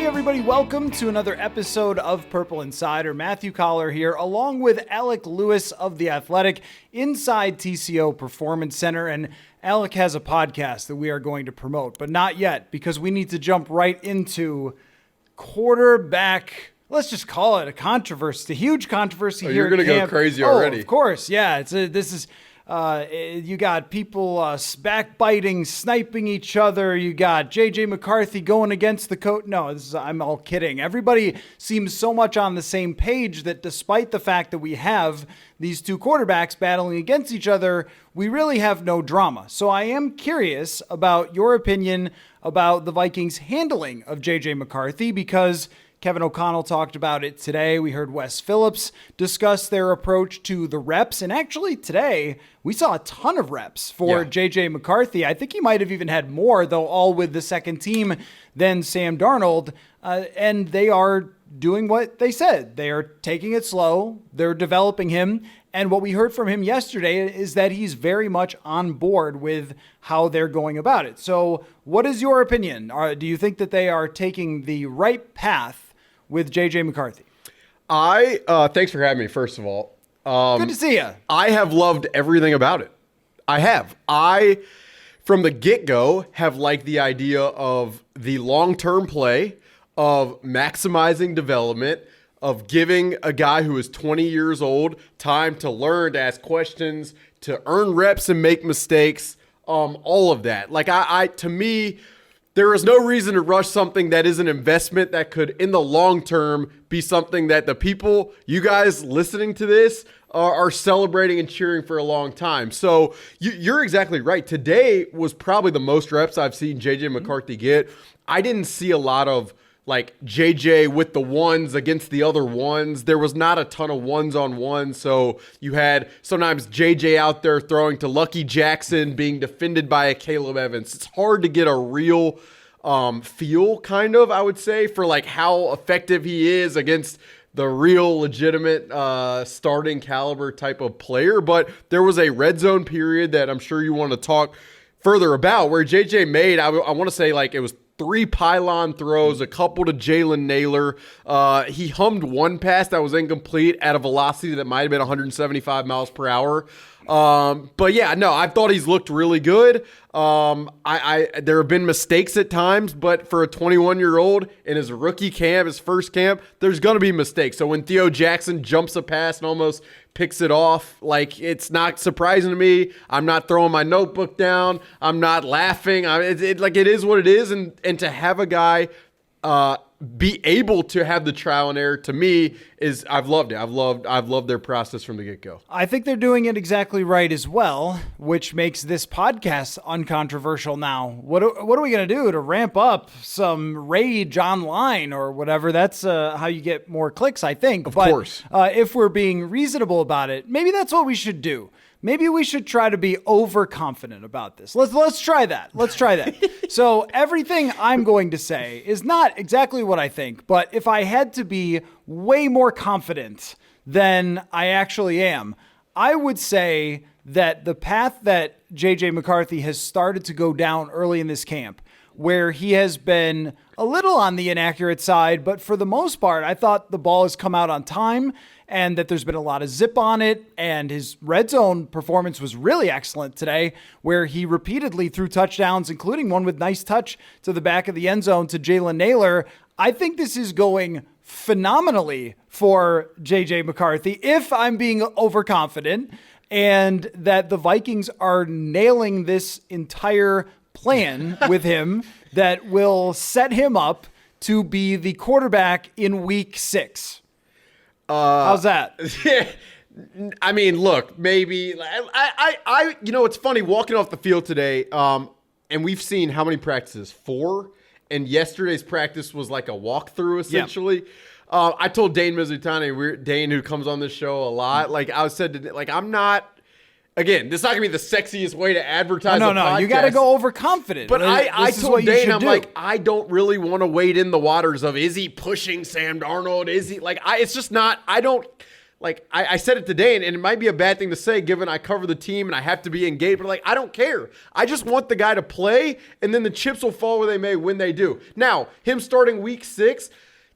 Hey everybody, welcome to another episode of Purple Insider. Matthew Coller here, along with Alec Lewis of The Athletic, inside TCO Performance Center. And Alec has a podcast that we are going to promote, but not yet, because we need to jump right into quarterback. Let's just call it a controversy. It's a huge controversy here. You're going to go crazy already. Of course, yeah. You got people backbiting, sniping each other. You got J.J. McCarthy going against the coach. No, I'm all kidding. Everybody seems so much on the same page that despite the fact that we have these two quarterbacks battling against each other, we really have no drama. So I am curious about your opinion about the Vikings' handling of J.J. McCarthy, because Kevin O'Connell talked about it today. We heard Wes Phillips discuss their approach to the reps. And actually today, we saw a ton of reps for J.J. McCarthy. I think he might have even had more, though, all with the second team than Sam Darnold. And they are doing what they said. They are taking it slow. They're developing him. And what we heard from him yesterday is that he's very much on board with how they're going about it. So what is your opinion? Do you think that they are taking the right path with J.J. McCarthy? Thanks for having me, first of all. Good to see you. I have loved everything about it. I have. From the get-go, have liked the idea of the long-term play, of maximizing development, of giving a guy who is 20 years old time to learn, to ask questions, to earn reps and make mistakes, all of that. Like, to me, there is no reason to rush something that is an investment that could, in the long term, be something that the people, you guys listening to this, are celebrating and cheering for a long time. So you're exactly right. Today was probably the most reps I've seen J.J. McCarthy get. I didn't see a lot of like JJ with the ones against the other ones. There was not a ton of ones on one. So you had sometimes JJ out there throwing to Lucky Jackson being defended by a Caleb Evans. It's hard to get a real feel, kind of, I would say, for like how effective he is against the real legitimate starting caliber type of player. But there was a red zone period that I'm sure you want to talk further about where JJ made, I want to say like it was 3 pylon throws, a couple to Jalen Naylor. He hummed one pass that was incomplete at a velocity that might have been 175 miles per hour. But yeah, no, I thought he's looked really good. There have been mistakes at times, but for a 21-year-old in his rookie camp, his first camp, there's going to be mistakes. So when Theo Jackson jumps a pass and almost picks it off, like, it's not surprising to me. I'm not throwing my notebook down. I'm not laughing. It is what it is. And to have a guy be able to have the trial and error, to me, is, I've loved it. I've loved their process from the get-go. I think they're doing it exactly right as well, which makes this podcast uncontroversial now. What are we going to do to ramp up some rage online or whatever? That's how you get more clicks, I think. Of course. If we're being reasonable about it, maybe that's what we should do. Maybe we should try to be overconfident about this. Let's try that. Let's try that. So everything I'm going to say is not exactly what I think, but if I had to be way more confident than I actually am, I would say that the path that J.J. McCarthy has started to go down early in this camp, where he has been a little on the inaccurate side, but for the most part, I thought the ball has come out on time and that there's been a lot of zip on it, and his red zone performance was really excellent today, where he repeatedly threw touchdowns, including one with nice touch to the back of the end zone to Jalen Naylor. I think this is going phenomenally for J.J. McCarthy, if I'm being overconfident, and that the Vikings are nailing this entire plan with him that will set him up to be the quarterback in week 6. How's that? I mean, look, maybe it's funny walking off the field today. And we've seen how many practices? 4. And yesterday's practice was like a walkthrough essentially. Yep. I told Dane Mizutani, Dane, who comes on this show a lot, like I said, like, I'm not, again, this is not going to be the sexiest way to advertise a podcast. You got to go overconfident. But I told Dane, I'm like, I don't really want to wade in the waters of, is he pushing Sam Darnold? Is he, like, it's just not, I don't, like I said it today, and it might be a bad thing to say given I cover the team and I have to be engaged, but like, I don't care. I just want the guy to play, and then the chips will fall where they may when they do. Now, him starting week 6,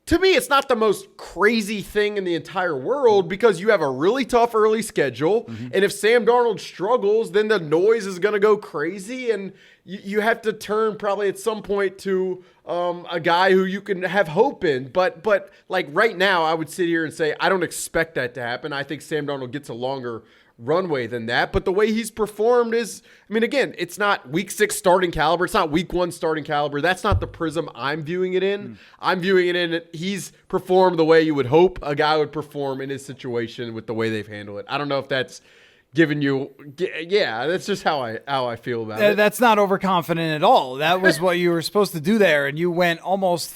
to me, it's not the most crazy thing in the entire world because you have a really tough early schedule. Mm-hmm. And if Sam Darnold struggles, then the noise is going to go crazy. And you have to turn probably at some point to a guy who you can have hope in. But like right now, I would sit here and say, I don't expect that to happen. I think Sam Darnold gets a longer runway than that, but the way he's performed is, I mean, again, it's not week 6 starting caliber. It's not week 1 starting caliber. That's not the prism I'm viewing it in. I'm viewing it in, he's performed the way you would hope a guy would perform in his situation with the way they've handled it. I don't know if that's giving you, that's just how I feel about it. That's not overconfident at all. That was what you were supposed to do there, and you went almost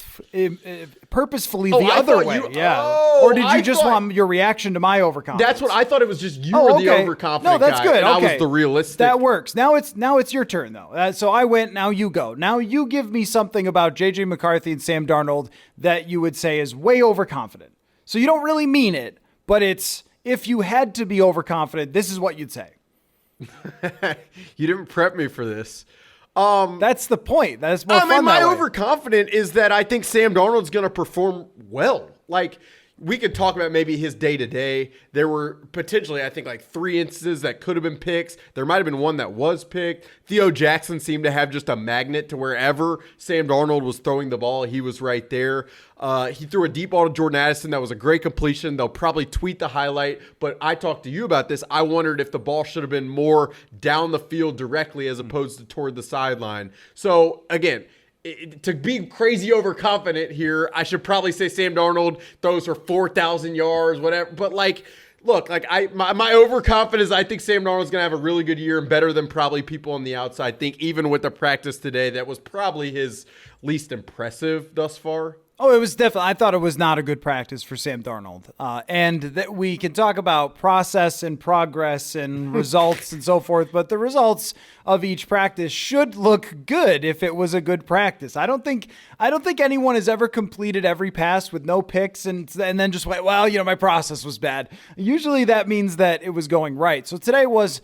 purposefully the other way. Or did you just want your reaction to my overconfidence? That's what I thought. It was just you were the overconfident guy. No, that's good. And I was the realistic. That works. Now it's your turn though. So I went. Now you go. Now you give me something about JJ McCarthy and Sam Darnold that you would say is way overconfident. So you don't really mean it, but it's. If you had to be overconfident, this is what you'd say. You didn't prep me for this. That's the point. That's more fun. My overconfident is that I think Sam Darnold's going to perform well. Like, we could talk about maybe his day-to-day. There were potentially, I think, like 3 instances that could have been picks. There might have been one that was picked. Theo Jackson seemed to have just a magnet to wherever Sam Darnold was throwing the ball, he was right there. He threw a deep ball to Jordan Addison. That was a great completion. They'll probably tweet the highlight, but I talked to you about this. I wondered if the ball should have been more down the field directly as opposed to toward the sideline. So, again, to be crazy overconfident here, I should probably say Sam Darnold throws for 4,000 yards, whatever. But like, look, like my overconfidence, I think Sam Darnold's going to have a really good year and better than probably people on the outside think, even with the practice today that was probably his least impressive thus far. Oh, it was definitely. I thought it was not a good practice for Sam Darnold. And that we can talk about process and progress and results and so forth, but the results of each practice should look good if it was a good practice. I don't think anyone has ever completed every pass with no picks and then just went, well, my process was bad. Usually that means that it was going right. So today was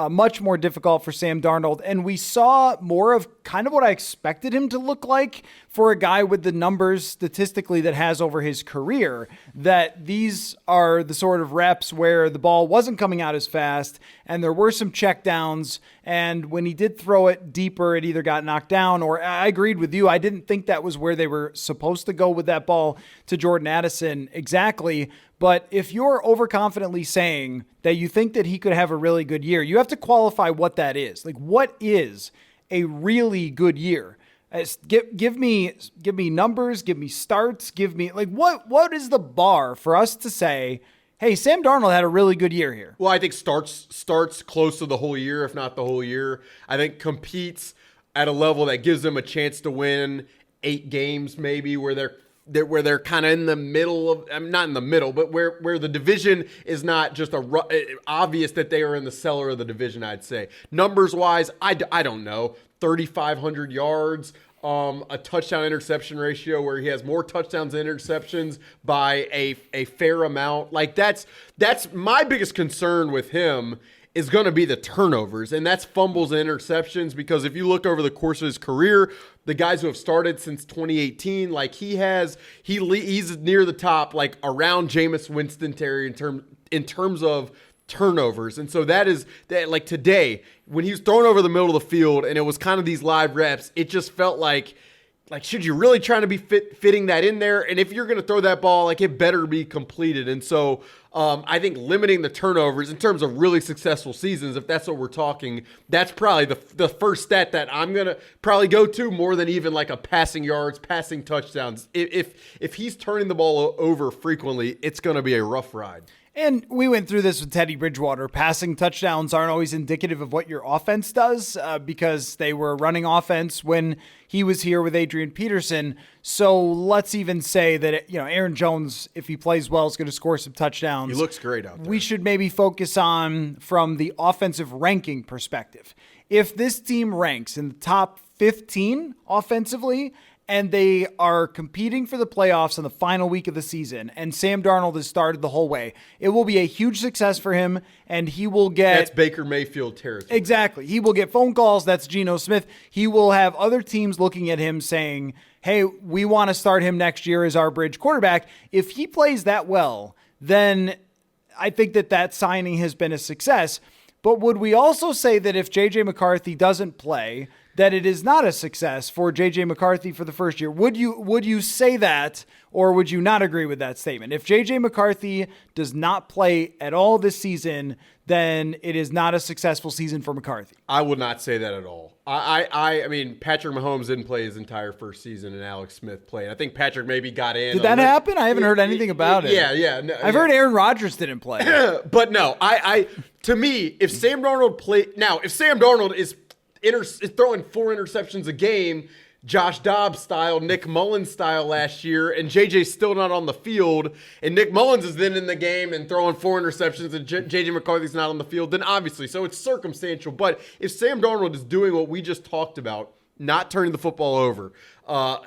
much more difficult for Sam Darnold, and we saw more of kind of what I expected him to look like for a guy with the numbers statistically that has over his career, that these are the sort of reps where the ball wasn't coming out as fast and there were some checkdowns, and when he did throw it deeper, it either got knocked down or I agreed with you. I didn't think that was where they were supposed to go with that ball to Jordan Addison exactly. But if you're overconfidently saying that you think that he could have a really good year, you have to qualify what that is. Like, what is a really good year? Give me numbers, give me starts, give me like what is the bar for us to say, hey, Sam Darnold had a really good year here? Well, I think starts close to the whole year, if not the whole year. I think competes at a level that gives them a chance to win 8 games, maybe where they're kind of in the middle of, I'm not in the middle, but where the division is not just obvious that they are in the cellar of the division, I'd say. Numbers wise, I don't know, 3,500 yards, a touchdown interception ratio where he has more touchdowns than interceptions by a fair amount. Like that's my biggest concern with him is going to be the turnovers, and that's fumbles and interceptions, because if you look over the course of his career, the guys who have started since 2018, like he's near the top, like around Jameis Winston Terry in terms of turnovers. And so that like today, when he was thrown over the middle of the field and it was kind of these live reps, it just felt like should you really try to be fitting that in there? And if you're going to throw that ball, like it better be completed. And so I think limiting the turnovers in terms of really successful seasons, if that's what we're talking, that's probably the first stat that I'm going to probably go to more than even like a passing yards, passing touchdowns. If he's turning the ball over frequently, it's going to be a rough ride. And we went through this with Teddy Bridgewater. Passing touchdowns aren't always indicative of what your offense does because they were running offense when he was here with Adrian Peterson. So let's even say that, Aaron Jones, if he plays well, is going to score some touchdowns. He looks great out there. We should maybe focus on from the offensive ranking perspective. If this team ranks in the top 15 offensively and they are competing for the playoffs in the final week of the season, and Sam Darnold has started the whole way, it will be a huge success for him, and he will get... That's Baker Mayfield territory. Exactly. He will get phone calls. That's Geno Smith. He will have other teams looking at him saying, hey, we want to start him next year as our bridge quarterback. If he plays that well, then I think that signing has been a success. But would we also say that if J.J. McCarthy doesn't play, that it is not a success for J.J. McCarthy for the first year? Would you say that, or would you not agree with that statement? If J.J. McCarthy does not play at all this season, then it is not a successful season for McCarthy. I would not say that at all. I mean, Patrick Mahomes didn't play his entire first season, and Alex Smith played. I think Patrick maybe got in. Did that happen? I haven't heard anything about it. Yeah. No, I've heard Aaron Rodgers didn't play. But no, to me, if Sam Darnold is throwing 4 interceptions a game, Josh Dobbs style, Nick Mullins style last year, and JJ's still not on the field, and Nick Mullins is then in the game and throwing 4 interceptions, and JJ McCarthy's not on the field, then obviously, so it's circumstantial. But if Sam Darnold is doing what we just talked about, not turning the football over,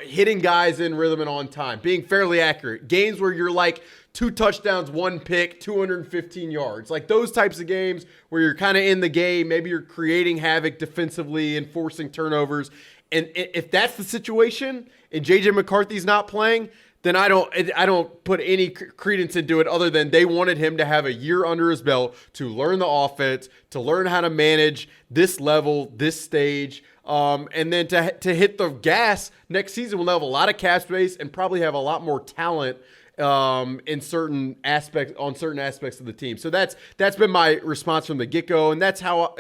hitting guys in rhythm and on time, being fairly accurate, games where you're like 2 touchdowns, 1 pick, 215 yards, like those types of games where you're kind of in the game, maybe you're creating havoc defensively and forcing turnovers. And if that's the situation and J.J. McCarthy's not playing, then I don't put any credence into it other than they wanted him to have a year under his belt to learn the offense, to learn how to manage this level, this stage, and then to hit the gas next season. We'll have a lot of cap space and probably have a lot more talent in certain aspects of the team. So that's been my response from the get-go, and that's how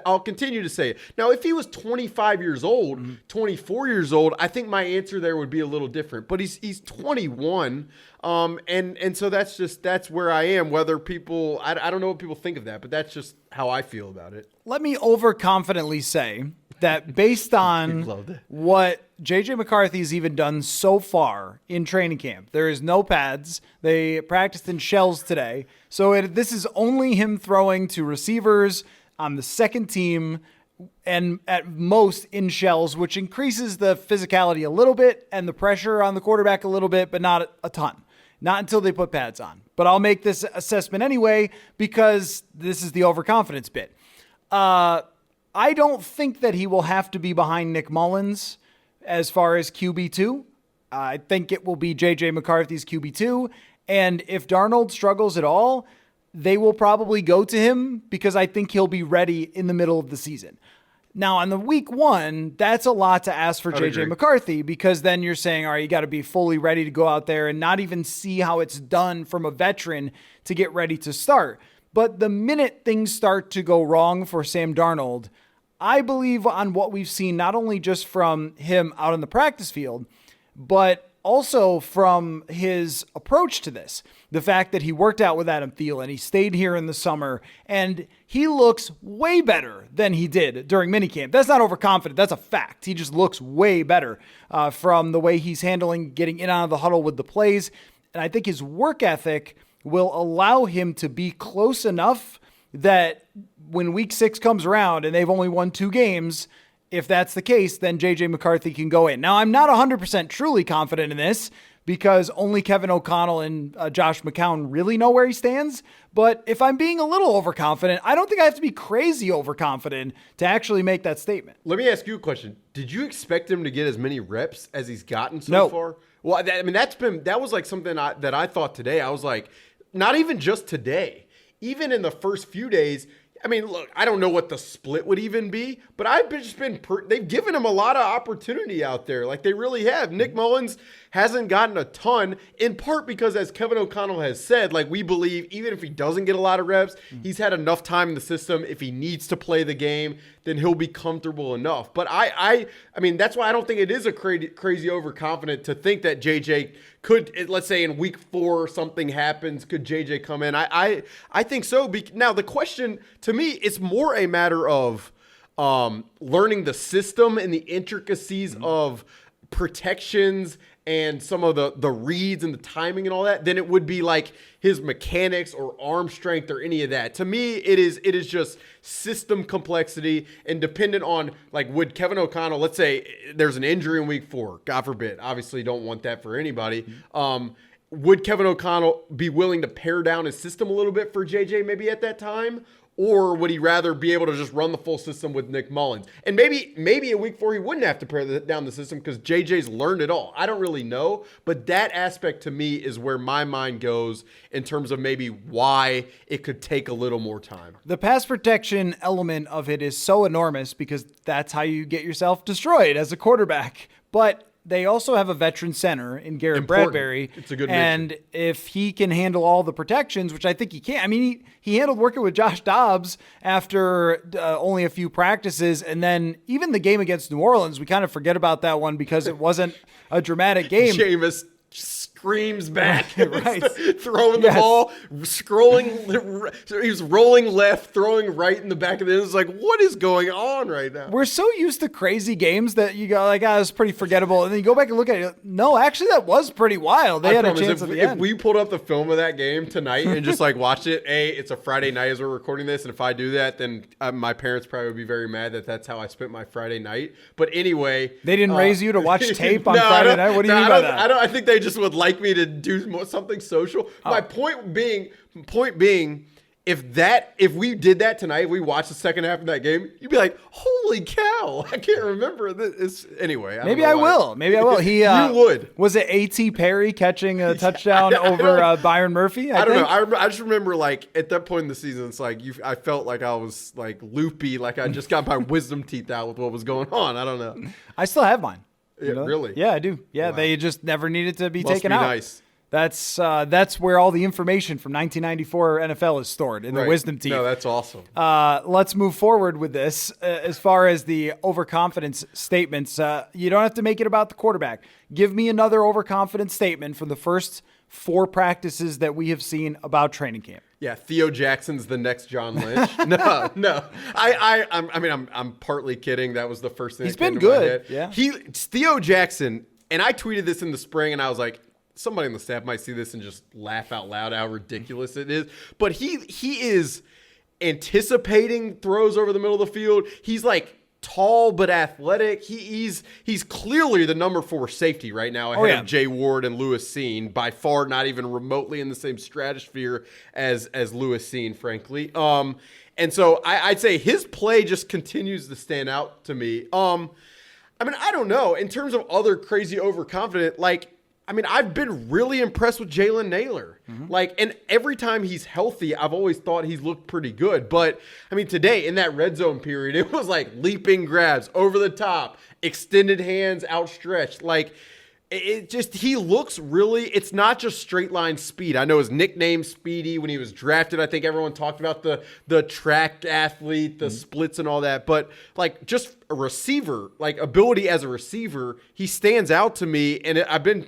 I'll continue to say it. Now, if he was 25 years old, 24 years old, I think my answer there would be a little different. But he's 21, and so that's where I am. Whether people, I don't know what people think of that, but that's just how I feel about it. Let me overconfidently say that based on what J.J. McCarthy's even done so far in training camp, there is no pads. They practiced in shells today. So this is only him throwing to receivers on the second team and at most in shells, which increases the physicality a little bit and the pressure on the quarterback a little bit, but not a ton. Not until they put pads on. But I'll make this assessment anyway because this is the overconfidence bit. I don't think that he will have to be behind Nick Mullins as far as QB2. I think it will be J.J. McCarthy's QB2. And if Darnold struggles at all, they will probably go to him because I think he'll be ready in the middle of the season. Now, on the week 1, that's a lot to ask for J.J. McCarthy because then you're saying, all right, you got to be fully ready to go out there and not even see how it's done from a veteran to get ready to start. But the minute things start to go wrong for Sam Darnold, I believe on what we've seen, not only just from him out on the practice field, but also from his approach to this. The fact that he worked out with Adam Thielen, he stayed here in the summer, and he looks way better than he did during minicamp. That's not overconfident. That's a fact. He just looks way better from the way he's handling getting in and out of the huddle with the plays. And I think his work ethic will allow him to be close enough that when week 6 comes around and they've only won 2 games, if that's the case, then J.J. McCarthy can go in. Now, I'm not 100% truly confident in this because only Kevin O'Connell and Josh McCown really know where he stands. But if I'm being a little overconfident, I don't think I have to be crazy overconfident to actually make that statement. Let me ask you a question. Did you expect him to get as many reps as he's gotten so far? Well, that was like something that I thought today. I was like, not even just today. Even in the first few days, I mean, look, I don't know what the split would even be, but they've given him a lot of opportunity out there. Like they really have. Nick Mullins hasn't gotten a ton, in part because, as Kevin O'Connell has said, like we believe even if he doesn't get a lot of reps, he's had enough time in the system. If he needs to play the game, then he'll be comfortable enough. But I mean, that's why I don't think it is a crazy overconfident to think that JJ could, let's say in week 4 something happens, could JJ come in? I think so. Now the question to me, it's more a matter of learning the system and the intricacies of protections and some of the reads and the timing and all that than it would be like his mechanics or arm strength or any of that. To me, it is just system complexity and dependent on, like, would Kevin O'Connell, let's say there's an injury in week 4, God forbid, obviously don't want that for anybody. Would Kevin O'Connell be willing to pare down his system a little bit for JJ maybe at that time? Or would he rather be able to just run the full system with Nick Mullins? And maybe in week 4 he wouldn't have to pare down the system because JJ's learned it all. I don't really know. But that aspect to me is where my mind goes in terms of maybe why it could take a little more time. The pass protection element of it is so enormous because that's how you get yourself destroyed as a quarterback. But they also have a veteran center in Garrett Bradbury. It's a good and mention. if he can handle all the protections, which I think he can. I mean, he handled working with Josh Dobbs after only a few practices. And then even the game against New Orleans, we kind of forget about that one because it wasn't a dramatic game. Jameis screams back, Right. throwing the ball, scrolling. He was rolling left, throwing right in the back of the end. It's like, what is going on right now? We're so used to crazy games that you go like, it's pretty forgettable. And then you go back and look at it. No, actually, that was pretty wild. They had a chance at the end. If we pulled up the film of that game tonight and just like watched it, it's a Friday night as we're recording this. And if I do that, then my parents probably would be very mad that that's how I spent my Friday night. But anyway. They didn't raise you to watch tape on Friday night? What do you mean by that? I think they just would like me to do something social. My point being, if we did that tonight, we watched the second half of that game, you'd be like, holy cow, I can't remember this. Anyway, Maybe I will. He you would. Was it A.T. Perry catching a touchdown over Byron Murphy? I don't know. I just remember like at that point in the season, it's like I felt like I was like loopy, like I just got my wisdom teeth out with what was going on. I don't know. I still have mine. Yeah, really? Yeah, I do. Yeah, wow. They just never needed to be taken out. Nice. That's where all the information from 1994 NFL is stored in the wisdom teeth. No, that's awesome. Let's move forward with this. As far as the overconfidence statements, you don't have to make it about the quarterback. Give me another overconfident statement from the first 4 practices that we have seen about training camp. Yeah, Theo Jackson's the next John Lynch. No. I'm partly kidding. That was the first thing. He's been good. Yeah. Theo Jackson, and I tweeted this in the spring, and I was like, somebody on the staff might see this and just laugh out loud how ridiculous it is. But he is anticipating throws over the middle of the field. He's like tall but athletic. He's clearly the number 4 safety right now ahead of Jay Ward and Lewis Seen. By far not even remotely in the same stratosphere as Lewis Seen, frankly. And so I'd say his play just continues to stand out to me. I don't know. In terms of other crazy overconfident, I've been really impressed with Jalen Nailor. Mm-hmm. And every time he's healthy, I've always thought he's looked pretty good. But, today in that red zone period, it was like leaping grabs, over the top, extended hands outstretched. He looks really, it's not just straight line speed. I know his nickname Speedy when he was drafted. I think everyone talked about the track athlete, the splits and all that. But just a receiver, ability as a receiver, he stands out to me. And I've been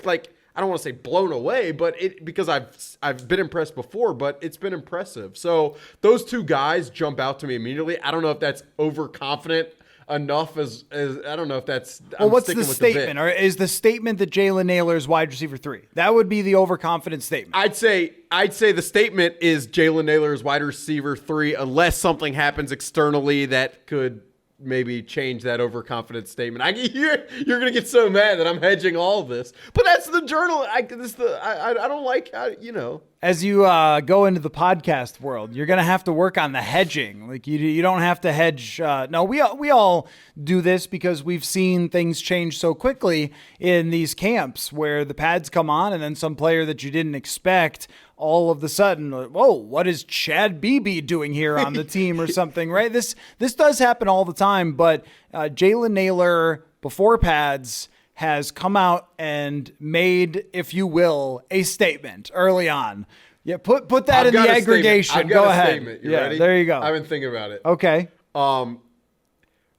I don't want to say blown away, but because I've been impressed before, but it's been impressive. So those 2 guys jump out to me immediately. I don't know if that's overconfident enough as I don't know if that's. Well, what's the statement? Or is the statement that Jalen Nailor is wide receiver 3? That would be the overconfident statement. I'd say the statement is Jalen Nailor is wide receiver 3, unless something happens externally that could maybe change that overconfident statement. You're gonna get so mad that I'm hedging all of this, but that's the journal. I don't like how. As you go into the podcast world, you're going to have to work on the hedging. You don't have to hedge. No, we all do this because we've seen things change so quickly in these camps where the pads come on and then some player that you didn't expect all of the sudden, whoa, what is Chad Beebe doing here on the team or something, right? This does happen all the time, but Jalen Nailor before pads has come out and made, if you will, a statement early on. Yeah, put that in the aggregation. Go ahead. Statement. You ready? There you go. I've been thinking about it. Okay. Will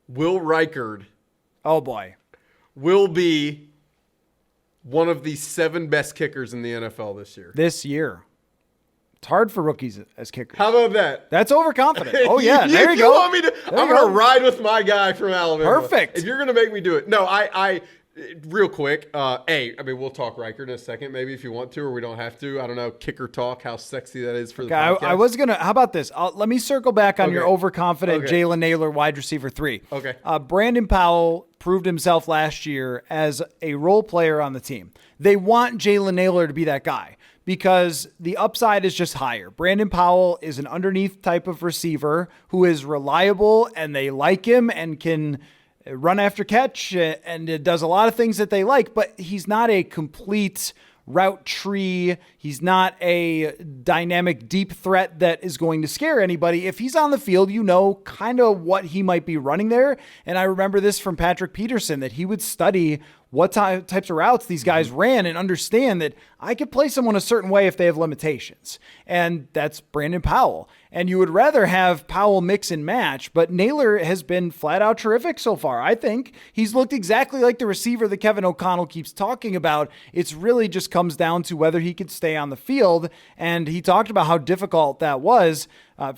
Reichard. Oh boy. Will be one of the 7 best kickers in the NFL this year. It's hard for rookies as kickers. How about that? That's overconfident. Oh yeah, there you go. Want me to, I'm going to ride with my guy from Alabama. Perfect. If you're going to make me do it. No, Real quick, I mean, we'll talk Riker in a second, maybe if you want to, or we don't have to. I don't know, kicker talk, how sexy that is for the podcast. I was going to, how about this? Let me circle back on your overconfident Jalen Naylor wide receiver 3. Okay. Brandon Powell proved himself last year as a role player on the team. They want Jalen Naylor to be that guy because the upside is just higher. Brandon Powell is an underneath type of receiver who is reliable, and they like him and can run after catch, and it does a lot of things that they like, but he's not a complete route tree. He's not a dynamic deep threat that is going to scare anybody. If he's on the field, you know kind of what he might be running there. And I remember this from Patrick Peterson, that he would study what types of routes these guys ran and understand that I could play someone a certain way if they have limitations. And that's Brandon Powell. And you would rather have Powell mix and match, but Naylor has been flat out terrific so far. I think he's looked exactly like the receiver that Kevin O'Connell keeps talking about. It's really just comes down to whether he could stay on the field. And he talked about how difficult that was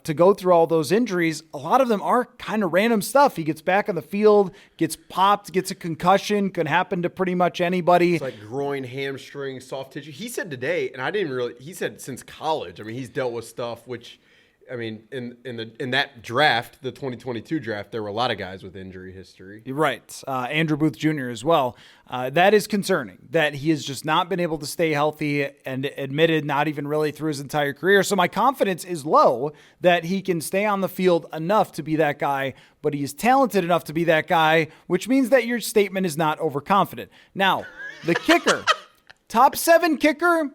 to go through all those injuries. A lot of them are kind of random stuff. He gets back on the field, gets popped, gets a concussion, could happen to pretty much anybody. It's like groin, hamstring, soft tissue. He said today, and I didn't really, he said since college, I mean, he's dealt with stuff which, I mean, in that draft, the 2022 draft, there were a lot of guys with injury history. Right. Andrew Booth Jr. as well. That is concerning, that he has just not been able to stay healthy, and admitted not even really through his entire career. So my confidence is low that he can stay on the field enough to be that guy, but he is talented enough to be that guy, which means that your statement is not overconfident. Now, the kicker, top 7 kicker,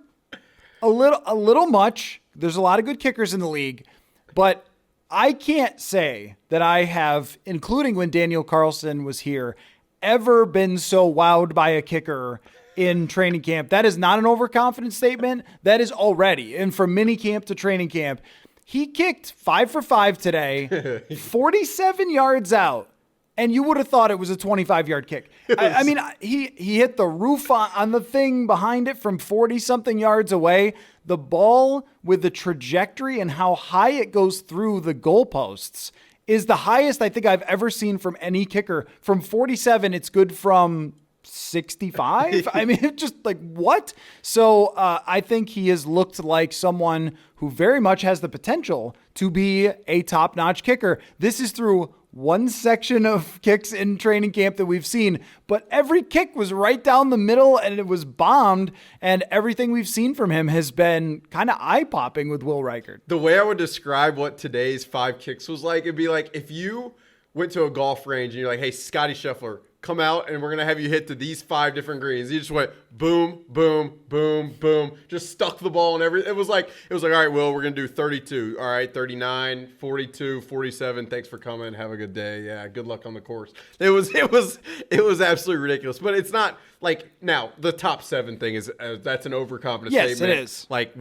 a little much. There's a lot of good kickers in the league. But I can't say that I have, including when Daniel Carlson was here, ever been so wowed by a kicker in training camp. That is not an overconfident statement. That is already. And from mini camp to training camp, he kicked 5 for 5 today, 47 yards out. And you would have thought it was a 25-yard kick. I mean, he hit the roof on the thing behind it from 40-something yards away. The ball, with the trajectory and how high it goes through the goalposts, is the highest I think I've ever seen from any kicker. From 47, it's good from 65. I mean, it's just like, what? So I think he has looked like someone who very much has the potential to be a top-notch kicker. This is through one section of kicks in training camp that we've seen, but every kick was right down the middle and it was bombed, and everything we've seen from him has been kind of eye-popping with Will Reichard. The way I would describe what today's 5 kicks was like, it'd be like if you went to a golf range and you're like, hey, Scotty Scheffler, come out and we're going to have you hit to these 5 different greens. You just went boom, boom, boom, boom, just stuck the ball and everything. It was like, all right, Will, we're going to do 32. All right, 39, 42, 47. Thanks for coming. Have a good day. Yeah, good luck on the course. It was absolutely ridiculous. But it's not like, now the top 7 thing is that's an overconfident statement. Yes, it is. Like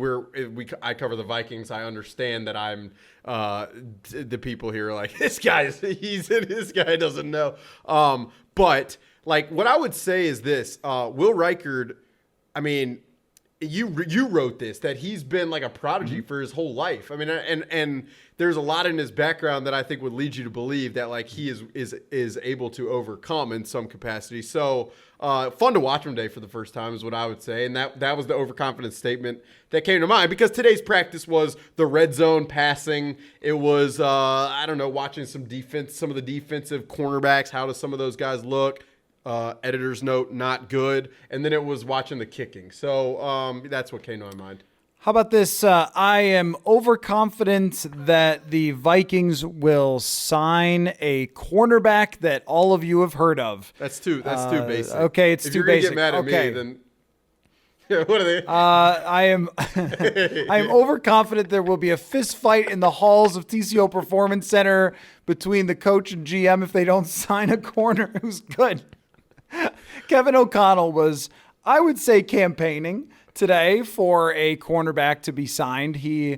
I cover the Vikings. I understand that I'm the people here are like, this guy doesn't know. But like what I would say is this, Will Reichard, I mean, you wrote this, that he's been like a prodigy for his whole life. I mean, and there's a lot in his background that I think would lead you to believe that like he is able to overcome in some capacity. So fun to watch him today for the first time is what I would say. And that was the overconfident statement that came to mind, because today's practice was the red zone passing. It was, I don't know, watching some of the defensive cornerbacks. How do some of those guys look? Editor's note, not good. And then it was watching the kicking. So that's what came to my mind. How about this? I am overconfident that the Vikings will sign a cornerback that all of you have heard of. That's too basic. Okay, it's too basic. If you're gonna get mad at me, then what are they? I am I am overconfident there will be a fist fight in the halls of TCO Performance Center between the coach and GM if they don't sign a corner who's good. Kevin O'Connell was, I would say, campaigning today for a cornerback to be signed. He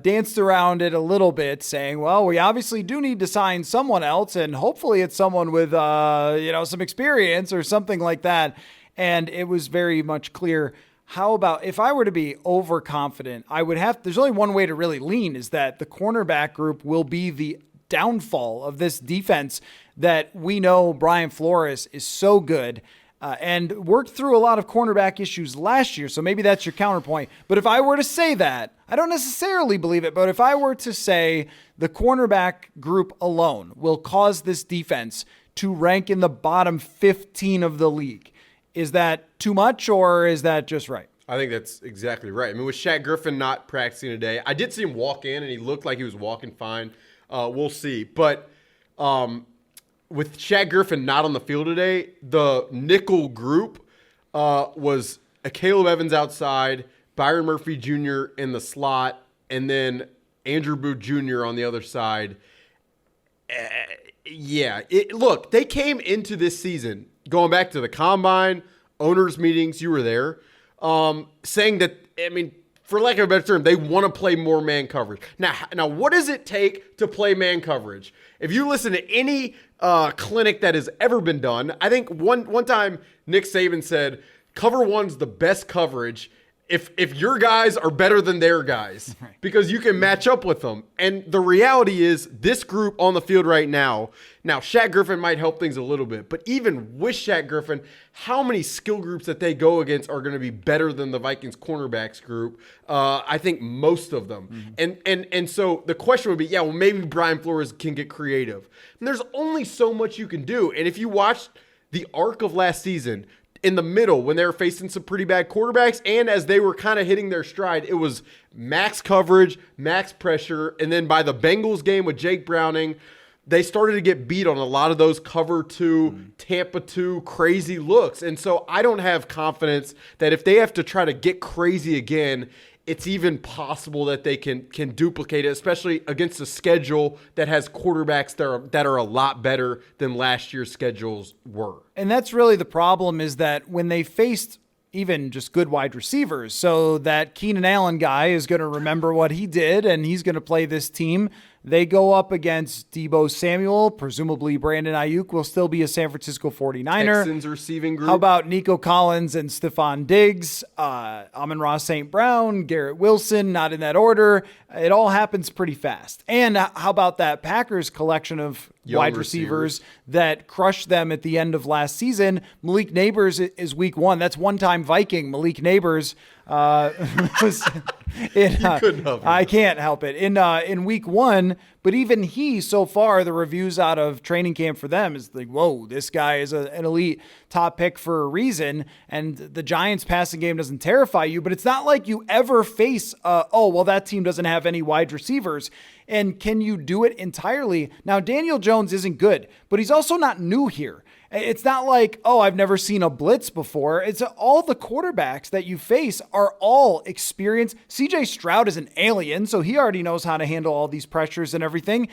danced around it a little bit, saying, well, we obviously do need to sign someone else, and hopefully it's someone with some experience or something like that. And it was very much clear. How about if I were to be overconfident, there's only one way to really lean, is that the cornerback group will be the downfall of this defense, that we know Brian Flores is so good. and worked through a lot of cornerback issues last year. So maybe that's your counterpoint. But if I were to say that, I don't necessarily believe it, but if I were to say the cornerback group alone will cause this defense to rank in the bottom 15 of the league, is that too much or is that just right? I think that's exactly right. I mean, with Shaq Griffin not practicing today, I did see him walk in, and he looked like he was walking fine. We'll see. But with Shaq Griffin not on the field today, the nickel group was Caleb Evans outside, Byron Murphy Jr. in the slot, and then Andrew Booth Jr. on the other side. Look, they came into this season, going back to the combine, owners' meetings, you were there, saying that, I mean, for lack of a better term, they want to play more man coverage. Now, what does it take to play man coverage? If you listen to any clinic that has ever been done, I think one time Nick Saban said, cover one's the best coverage if your guys are better than their guys, because you can match up with them. And the reality is this group on the field right now Shaq Griffin might help things a little bit, but even with Shaq Griffin, how many skill groups that they go against are going to be better than the Vikings cornerbacks group? I think most of them. Mm-hmm. And so the question would be, maybe Brian Flores can get creative. And there's only so much you can do. And if you watch the arc of last season, in the middle, when they were facing some pretty bad quarterbacks, and as they were kind of hitting their stride, it was max coverage, max pressure, and then by the Bengals game with Jake Browning, they started to get beat on a lot of those cover 2, Tampa 2 crazy looks. And so I don't have confidence that if they have to try to get crazy again, it's even possible that they can duplicate it, especially against a schedule that has quarterbacks that are a lot better than last year's schedules were. And that's really the problem, is that when they faced even just good wide receivers, so that Keenan Allen guy is going to remember what he did and he's going to play this team. They go up against Deebo Samuel. Presumably Brandon Ayuk will still be a San Francisco 49er. Texans receiving group. How about Nico Collins and Stephon Diggs, Amon-Ra St. Brown, Garrett Wilson, not in that order. It all happens pretty fast. And how about that Packers collection of young wide receivers that crushed them at the end of last season? Malik Neighbors is week 1. That's one-time Viking. Malik Neighbors was you couldn't help it. I can't help it. In week 1, but even he, so far, the reviews out of training camp for them is like, whoa, this guy is an elite top pick for a reason. And the Giants passing game doesn't terrify you, but it's not like you ever face, that team doesn't have any wide receivers. And can you do it entirely? Now, Daniel Jones isn't good, but he's also not new here. It's not like, I've never seen a blitz before. It's all the quarterbacks that you face are all experienced. CJ Stroud is an alien, so he already knows how to handle all these pressures and everything.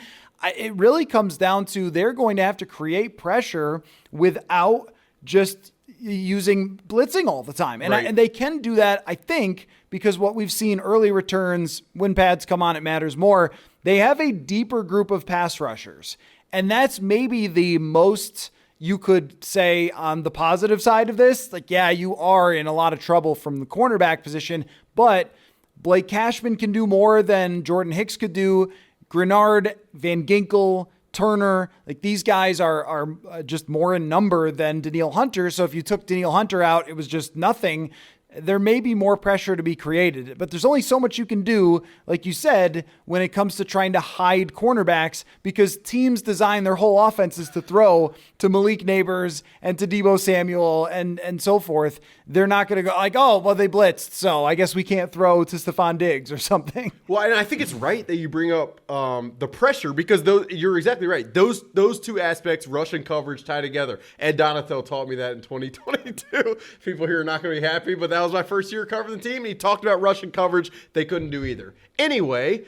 It really comes down to they're going to have to create pressure without just using blitzing all the time. And, right. And they can do that, I think, because what we've seen early returns, when pads come on, it matters more. They have a deeper group of pass rushers. And that's maybe the most you could say on the positive side of this. Like, you are in a lot of trouble from the cornerback position, but Blake Cashman can do more than Jordan Hicks could do. Grenard, Van Ginkel, Turner, like these guys are just more in number than Danielle Hunter. So if you took Danielle Hunter out, it was just nothing. There may be more pressure to be created, but there's only so much you can do, like you said, when it comes to trying to hide cornerbacks, because teams design their whole offenses to throw to Malik Neighbors and to Deebo Samuel and so forth. They're not going to go like, they blitzed, so I guess we can't throw to Stephon Diggs or something. Well, and I think it's right that you bring up the pressure, because you're exactly right. Those two aspects, rush and coverage, tie together. Ed Donatel taught me that in 2022. People here are not going to be happy, but that was my first year covering the team, and he talked about rush and coverage. They couldn't do either. Anyway,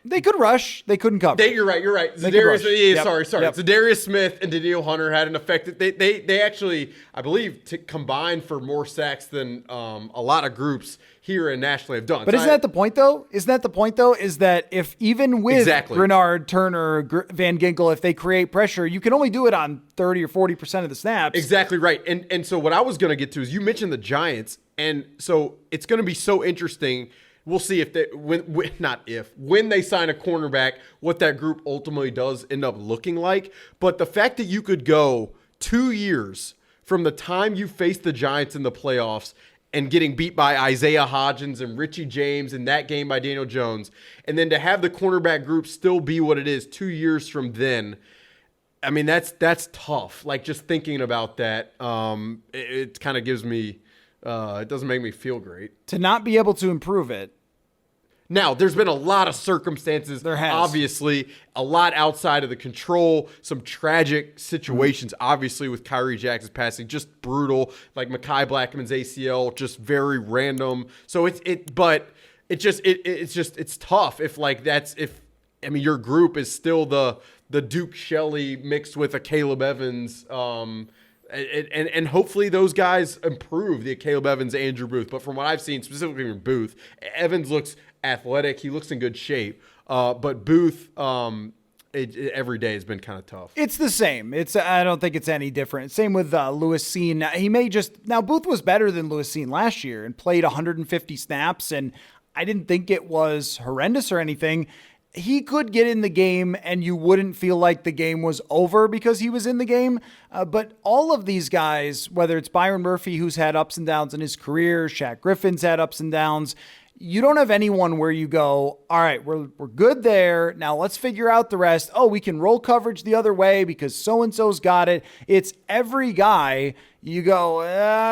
they could rush, they couldn't cover. You're right. Zadarius Smith and Danielle Hunter had an effect. They actually, I believe, combined for more sacks than a lot of groups here and nationally have done. But isn't that the point, though? Is that if even with Grenard, Turner, Van Ginkel, if they create pressure, you can only do it on 30 or 40% of the snaps. Exactly right. And so what I was going to get to is you mentioned the Giants, and so it's going to be so interesting. We'll see if when they sign a cornerback, what that group ultimately does end up looking like. But the fact that you could go 2 years from the time you faced the Giants in the playoffs and getting beat by Isaiah Hodgins and Richie James in that game by Daniel Jones, and then to have the cornerback group still be what it is 2 years from then, I mean, that's tough. Like, just thinking about that, it kind of gives me, it doesn't make me feel great. To not be able to improve it. Now, there's been a lot of circumstances. There has. Obviously, a lot outside of the control. Some tragic situations, obviously, with Kyrie Jackson's passing, just brutal. Like Mekhi Blackman's ACL, just very random. So it's tough if your group is still the Duke Shelley mixed with a Caleb Evans. And hopefully those guys improve, the Caleb Evans, Andrew Booth. But from what I've seen, specifically from Booth, Evans looks athletic. He looks in good shape. But Booth, every day has been kind of tough. It's the same. I don't think it's any different. Same with Lewis Seen. Now Booth was better than Lewis Seen last year and played 150 snaps. And I didn't think it was horrendous or anything. He could get in the game and you wouldn't feel like the game was over because he was in the game. But all of these guys, whether it's Byron Murphy, who's had ups and downs in his career, Shaq Griffin's had ups and downs, you don't have anyone where you go, all right, we're good there. Now let's figure out the rest. Oh, we can roll coverage the other way because so-and-so's got it. It's every guy you go,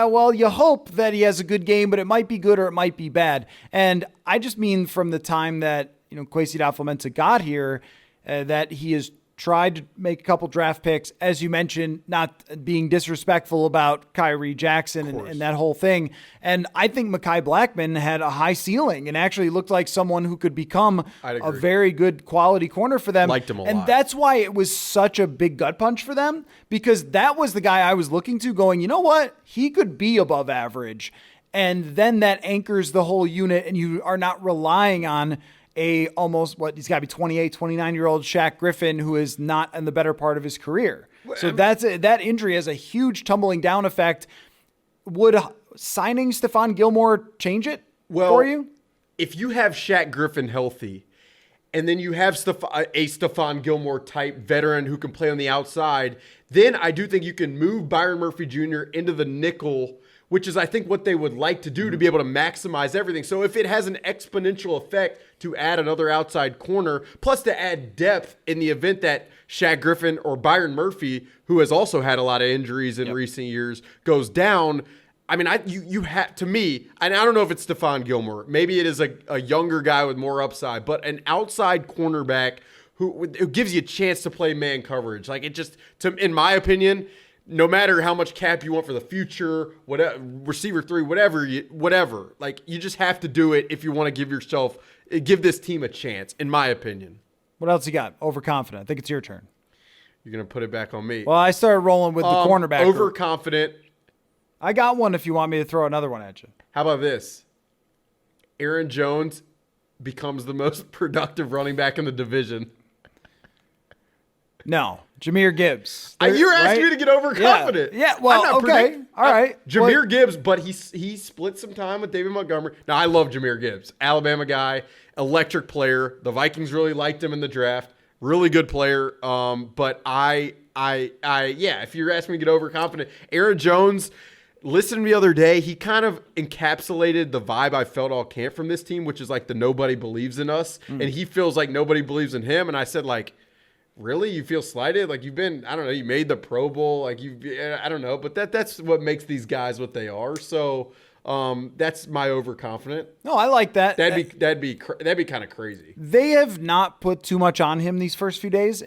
well, you hope that he has a good game, but it might be good or it might be bad. And I just mean from the time that, Kwesi Adofo-Mensah got here, that he has tried to make a couple draft picks, as you mentioned, not being disrespectful about Kyrie Jackson and that whole thing. And I think Mekhi Blackman had a high ceiling and actually looked like someone who could become a very good quality corner for them. Liked him a lot. And that's why it was such a big gut punch for them, because that was the guy I was looking to going, you know what? He could be above average. And then that anchors the whole unit and you are not relying on he's got to be 28, 29-year-old Shaq Griffin who is not in the better part of his career. So that injury has a huge tumbling down effect. Would signing Stephon Gilmore change it for you? If you have Shaq Griffin healthy and then you have a Stephon Gilmore type veteran who can play on the outside, then I do think you can move Byron Murphy Jr. into the nickel, which is, I think, what they would like to do to be able to maximize everything. So if it has an exponential effect to add another outside corner, plus to add depth in the event that Shaq Griffin or Byron Murphy, who has also had a lot of injuries in recent years, goes down, I mean, you have, to me, and I don't know if it's Stephon Gilmore. Maybe it is a younger guy with more upside, but an outside cornerback who gives you a chance to play man coverage. Like, it just, in my opinion, no matter how much cap you want for the future, whatever, receiver 3, whatever, like, you just have to do it if you want to give this team a chance, in my opinion. What else you got? Overconfident. I think it's your turn. You're going to put it back on me. Well, I started rolling with the cornerback. Overconfident. I got one if you want me to throw another one at you. How about this? Aaron Jones becomes the most productive running back in the division. No, Jahmyr Gibbs. You're asking me to get overconfident. Yeah, well, okay. All right. Jahmyr Gibbs, but he split some time with David Montgomery. Now, I love Jahmyr Gibbs. Alabama guy, electric player. The Vikings really liked him in the draft. Really good player. But if you're asking me to get overconfident, Aaron Jones, listen to me the other day, he kind of encapsulated the vibe I felt all camp from this team, which is like the nobody believes in us. And he feels like nobody believes in him. And I said, like, really? You feel slighted? Like, you've been, I don't know, you made the Pro Bowl. Like, I don't know. But that's what makes these guys what they are. So that's my overconfident. No, I like that. That'd be kind of crazy. They have not put too much on him these first few days.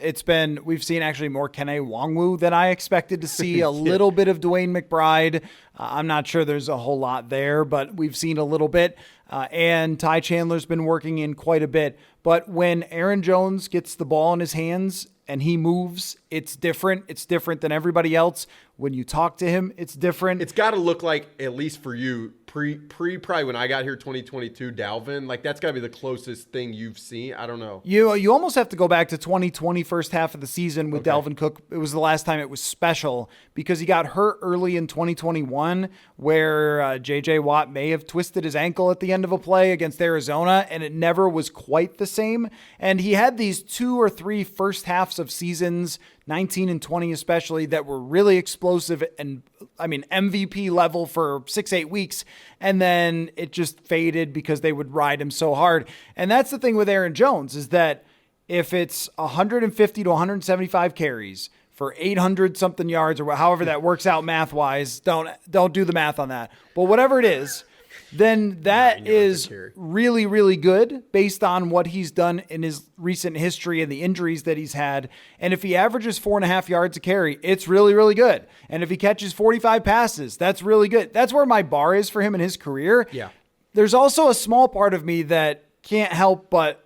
We've seen actually more Kene Nwangwu than I expected to see. A little bit of Dwayne McBride. I'm not sure there's a whole lot there, but we've seen a little bit. And Ty Chandler's been working in quite a bit. But when Aaron Jones gets the ball in his hands and he moves, it's different. It's different than everybody else. When you talk to him, it's different. It's got to look like, at least for you, probably when I got here 2022, Dalvin, like, that's got to be the closest thing you've seen. I don't know. You almost have to go back to 2020 first half of the season with Dalvin Cook. It was the last time it was special because he got hurt early in 2021 where JJ Watt may have twisted his ankle at the end of a play against Arizona, and it never was quite the same. And he had these 2 or 3 first halves of seasons 19 and 20 especially, that were really explosive and, I mean, MVP level for 6-8 weeks. And then it just faded because they would ride him so hard. And that's the thing with Aaron Jones, is that if it's 150 to 175 carries for 800 something yards, or however that works out math wise, don't do the math on that. But whatever it is, then that is really, really good based on what he's done in his recent history and the injuries that he's had. And if he averages 4.5 yards a carry, it's really, really good. And if he catches 45 passes, that's really good. That's where my bar is for him in his career. Yeah. There's also a small part of me that can't help but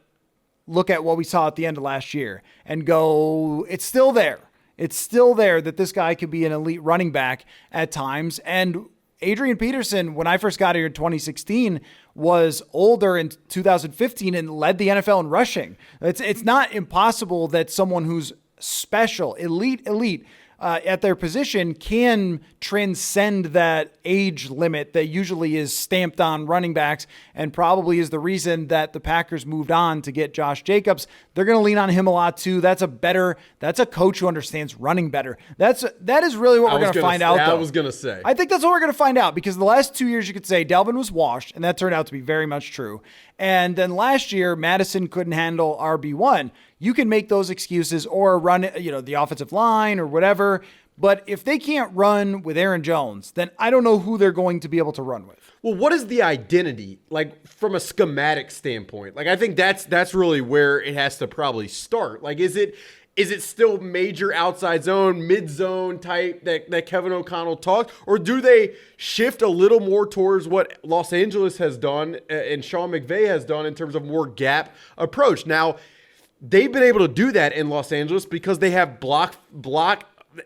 look at what we saw at the end of last year and go, it's still there. It's still there that this guy could be an elite running back at times. And Adrian Peterson, when I first got here in 2016, was older in 2015 and led the NFL in rushing. It's not impossible that someone who's special, elite, at their position can transcend that age limit that usually is stamped on running backs, and probably is the reason that the Packers moved on to get Josh Jacobs. They're going to lean on him a lot too. That's a coach who understands running better. That is really what we're going to find out. I was going to say. I think that's what we're going to find out, because the last 2 years you could say Dalvin was washed, and that turned out to be very much true. And then last year, Madison couldn't handle RB1. You can make those excuses or run, the offensive line or whatever. But if they can't run with Aaron Jones, then I don't know who they're going to be able to run with. Well, what is the identity, like, from a schematic standpoint? Like, I think that's really where it has to probably start. Like, is it still major outside zone, mid zone type that Kevin O'Connell talked, or do they shift a little more towards what Los Angeles has done and Sean McVay has done in terms of more gap approach? Now, they've been able to do that in Los Angeles because they have block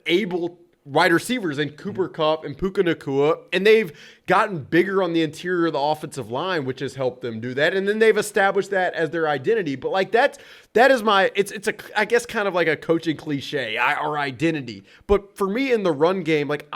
able wide receivers in Cooper Kupp and Puka Nacua, and they've gotten bigger on the interior of the offensive line, which has helped them do that. And then they've established that as their identity. But like that is it's I guess kind of like a coaching cliche, our identity. But for me in the run game, like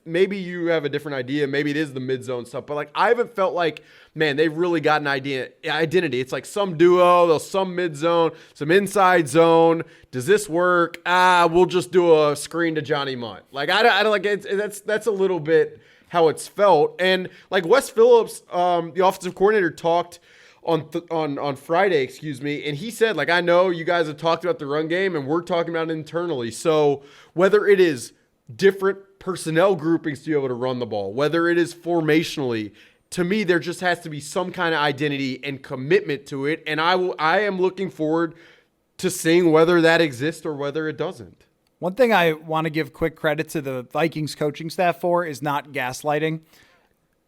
maybe you have a different idea. Maybe it is the mid zone stuff, but like I haven't felt like, man, they've really got an identity. It's like some duo, some mid zone, some inside zone. Does this work? We'll just do a screen to Johnny Munt. Like I don't like it. That's a little bit how it's felt. And like Wes Phillips, the offensive coordinator, talked on Friday, and he said, like, I know you guys have talked about the run game and we're talking about it internally. So whether it is different personnel groupings to be able to run the ball, whether it is formationally, to me, there just has to be some kind of identity and commitment to it. And I am looking forward to seeing whether that exists or whether it doesn't. One thing I want to give quick credit to the Vikings coaching staff for is not gaslighting.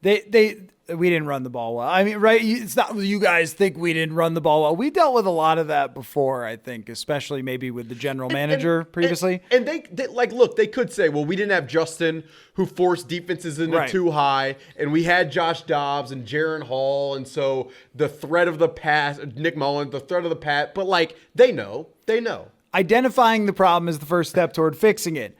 We didn't run the ball well. I mean, right? It's not you guys think we didn't run the ball well. We dealt with a lot of that before, I think, especially maybe with the general manager previously. And they look, they could say, well, we didn't have Justin who forced defenses into too high, and we had Josh Dobbs and Jaron Hall, and so the threat of the pass, Nick Mullen, the threat of the pass, but like they know. Identifying the problem is the first step toward fixing it.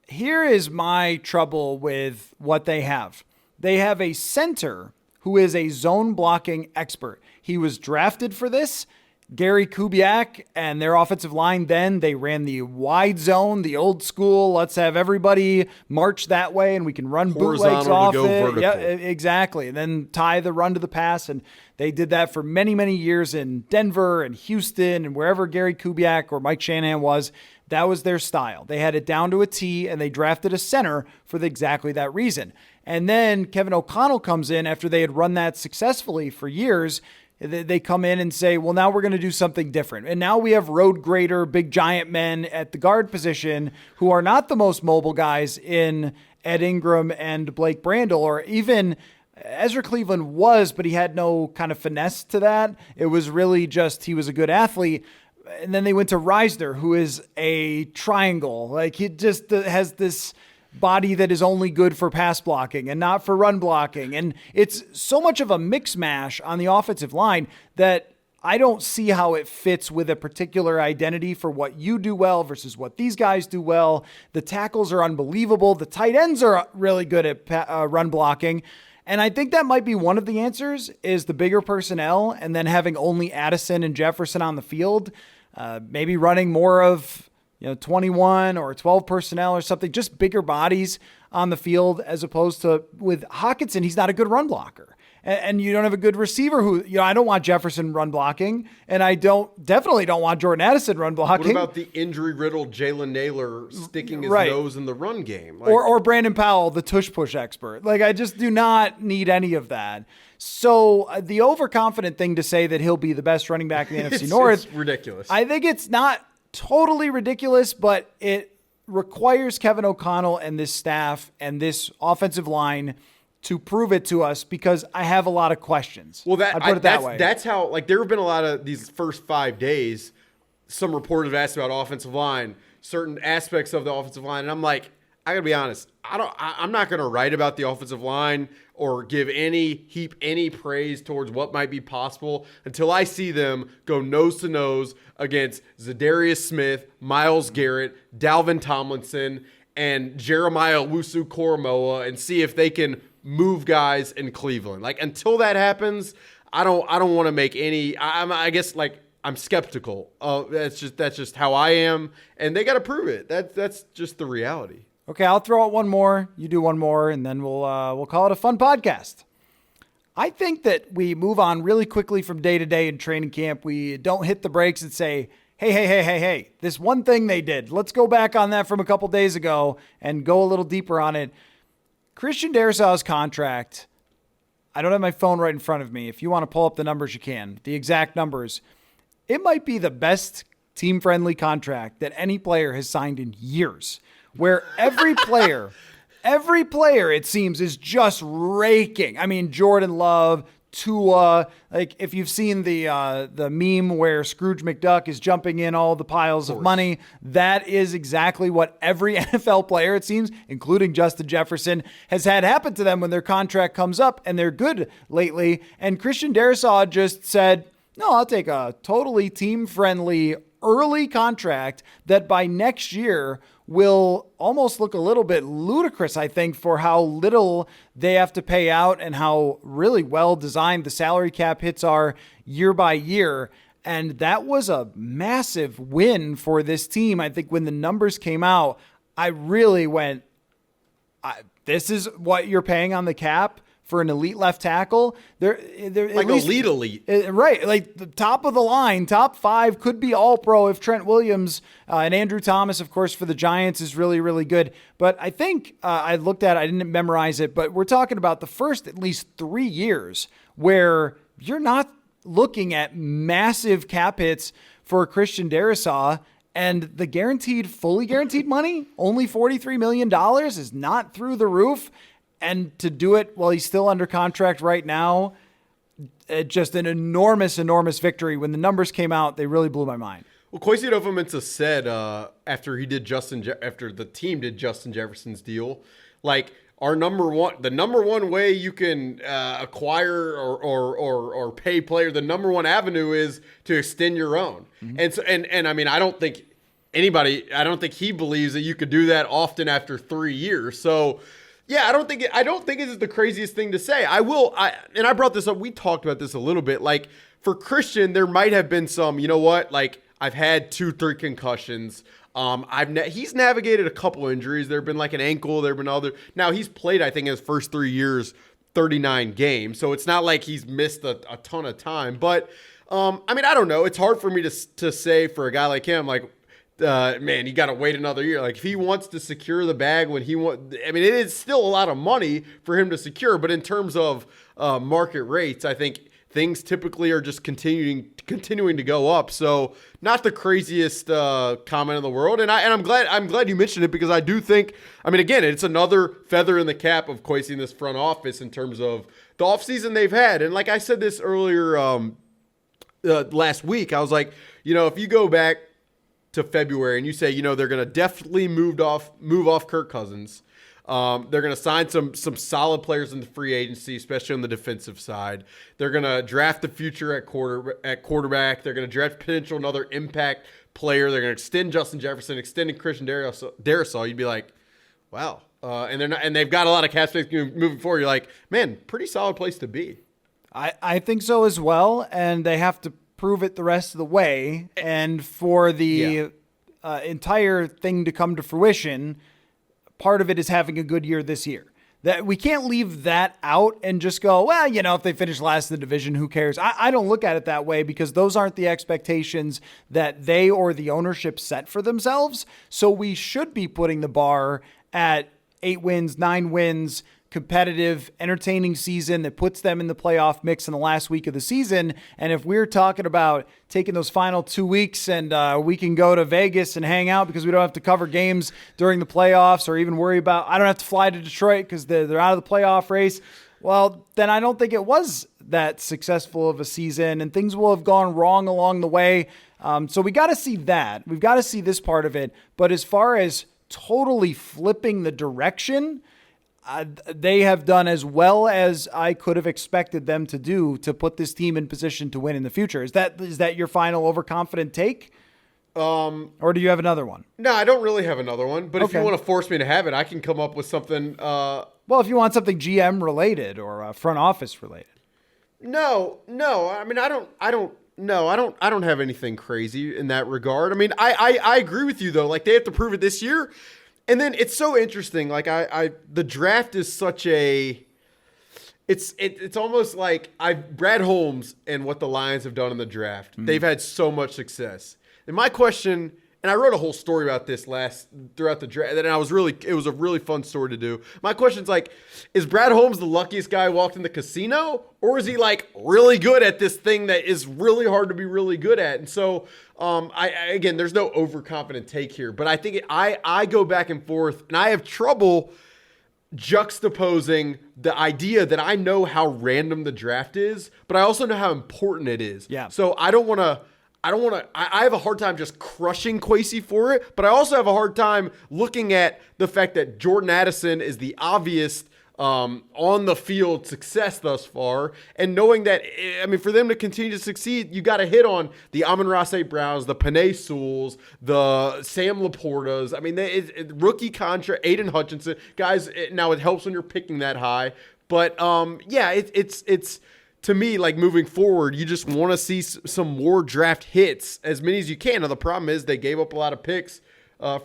Here is my trouble with what they have. They have a center who is a zone blocking expert. He was drafted for this. Gary Kubiak and their offensive line, then they ran the wide zone, the old school. Let's have everybody march that way and we can run bootlegs off it. Vertical. Yeah, exactly. And then tie the run to the pass. And they did that for many, many years in Denver and Houston and wherever Gary Kubiak or Mike Shanahan was. That was their style. They had it down to a T, and they drafted a center for exactly that reason. And then Kevin O'Connell comes in after they had run that successfully for years. They come in and say, well, now we're going to do something different. And now we have road grader, big giant men at the guard position who are not the most mobile guys in Ed Ingram and Blake Brandel, or even Ezra Cleveland was, but he had no kind of finesse to that. It was really just he was a good athlete. And then they went to Reisner, who is a triangle. Like he just has this body that is only good for pass blocking and not for run blocking. And it's so much of a mix mash on the offensive line that I don't see how it fits with a particular identity for what you do well versus what these guys do well. The tackles are unbelievable. The tight ends are really good at run blocking. And I think that might be one of the answers is the bigger personnel and then having only Addison and Jefferson on the field. Maybe running more of 21 or 12 personnel or something, just bigger bodies on the field, as opposed to with Hockenson, he's not a good run blocker. And you don't have a good receiver who, I don't want Jefferson run blocking, and I definitely don't want Jordan Addison run blocking. What about the injury-riddled Jalen Naylor sticking his nose in the run game? Or Brandon Powell, the tush-push expert. I just do not need any of that. So the overconfident thing to say that he'll be the best running back in the NFC North. It's ridiculous. I think it's not totally ridiculous, but it requires Kevin O'Connell and this staff and this offensive line to prove it to us, because I have a lot of questions. Well, I'd put it that way. That's how, there have been a lot of these first 5 days, some reporters have asked about offensive line, certain aspects of the offensive line, and I'm like, I gotta be honest, I'm not gonna write about the offensive line or heap any praise towards what might be possible until I see them go nose to nose against Zadarius Smith, Myles Garrett, Dalvin Tomlinson, and Jeremiah Owusu-Koramoah, and see if they can move guys in Cleveland. Until that happens, I don't want to make any. I guess I'm skeptical. That's just how I am, and they got to prove it. That's just the reality. Okay, I'll throw out one more. You do one more, and then we'll call it a fun podcast. I think that we move on really quickly from day to day in training camp. We don't hit the brakes and say, hey, this one thing they did, let's go back on that from a couple days ago and go a little deeper on it. Christian Darrisaw's contract, I don't have my phone right in front of me. If you want to pull up the numbers, you can. The exact numbers. It might be the best team-friendly contract that any player has signed in years, where every player, it seems, is just raking. I mean, Jordan Love, Tua, if you've seen the meme where Scrooge McDuck is jumping in all the piles of money, that is exactly what every NFL player, it seems, including Justin Jefferson, has had happen to them when their contract comes up, and they're good lately. And Christian Darrisaw just said, no, I'll take a totally team-friendly early contract that by next year will almost look a little bit ludicrous, I think, for how little they have to pay out and how really well designed the salary cap hits are year by year. And that was a massive win for this team. I think when the numbers came out, I really went, this is what you're paying on the cap for an elite left tackle. They're like elite. Right. The top of the line, top 5 could be all pro if Trent Williams and Andrew Thomas, of course, for the Giants is really, really good. But I think I looked at it, I didn't memorize it, but we're talking about the first at least 3 years where you're not looking at massive cap hits for Christian Darrisaw. And the fully guaranteed money, only $43 million, is not through the roof. And to do it while he's still under contract right now, just an enormous, enormous victory. When the numbers came out, they really blew my mind. Well, Kwesi Adofo-Mensah said after the team did Justin Jefferson's deal, the number one way you can acquire or pay player, the number one avenue is to extend your own. Mm-hmm. And I mean, I don't think he believes that you could do that often after 3 years. So. Yeah, I don't think it's the craziest thing to say. And I brought this up. We talked about this a little bit. For Christian, there might have been some. You know what? I've had 2-3 concussions. He's navigated a couple injuries. There have been an ankle. There have been other. Now he's played, I think, his first 3 years, 39 games. So it's not like he's missed a ton of time. But I mean, I don't know. It's hard for me to say for a guy like him. Man, you got to wait another year. If he wants to secure the bag it is still a lot of money for him to secure. But in terms of market rates, I think things typically are just continuing to go up. So not the craziest comment in the world. And I'm glad you mentioned it, because I do think, again, it's another feather in the cap of Kwesi in this front office in terms of the offseason they've had. And like I said this earlier last week, I was like, if you go back to February and you say, they're going to definitely move off Kirk Cousins. They're going to sign some solid players in the free agency, especially on the defensive side. They're going to draft the future at quarterback. They're going to draft potential another impact player. They're going to extend Justin Jefferson, extending Christian Darrisaw. You'd be like, wow. And they've got a lot of cap space moving forward. You're like, man, pretty solid place to be. I think so as well, and they have to prove it the rest of the way. And for the entire thing to come to fruition, part of it is having a good year this year. That we can't leave that out and just go, well, if they finish last in the division, who cares? I don't look at it that way because those aren't the expectations that they or the ownership set for themselves. So we should be putting the bar at 8 wins, 9 wins, competitive, entertaining season that puts them in the playoff mix in the last week of the season. And if we're talking about taking those final 2 weeks and we can go to Vegas and hang out because we don't have to cover games during the playoffs or even worry about, I don't have to fly to Detroit because they're out of the playoff race. Well, then I don't think it was that successful of a season and things will have gone wrong along the way. So we got to see that. We've got to see this part of it. But as far as totally flipping the direction, they have done as well as I could have expected them to do to put this team in position to win in the future. Is that your final overconfident take? Or do you have another one? No, I don't really have another one. But if you want to force me to have it, I can come up with something. Well, if you want something GM related or front office related. No. I mean, I don't have anything crazy in that regard. I mean, I agree with you though. Like they have to prove it this year. And then it's so interesting. Like the draft is such a, it's almost like Brad Holmes and what the Lions have done in the draft. Mm-hmm. They've had so much success. And my question, and I wrote a whole story about this throughout the draft, and it was a really fun story to do. My question's like, is Brad Holmes the luckiest guy who walked in the casino, or is he like really good at this thing that is really hard to be really good at? And so, again, there's no overconfident take here, but I think I go back and forth, and I have trouble juxtaposing the idea that I know how random the draft is, but I also know how important it is. Yeah. So I have a hard time just crushing Kwesi for it, but I also have a hard time looking at the fact that Jordan Addison is the obvious on the field success thus far, and knowing that, I mean, for them to continue to succeed, you got to hit on the Amon-Ra St. Browns, the Penei Sewells, the Sam Laportas. I mean, rookie contract, Aiden Hutchinson. Guys, now it helps when you're picking that high. But, it's to me, like moving forward, you just want to see some more draft hits, as many as you can. Now, the problem is they gave up a lot of picks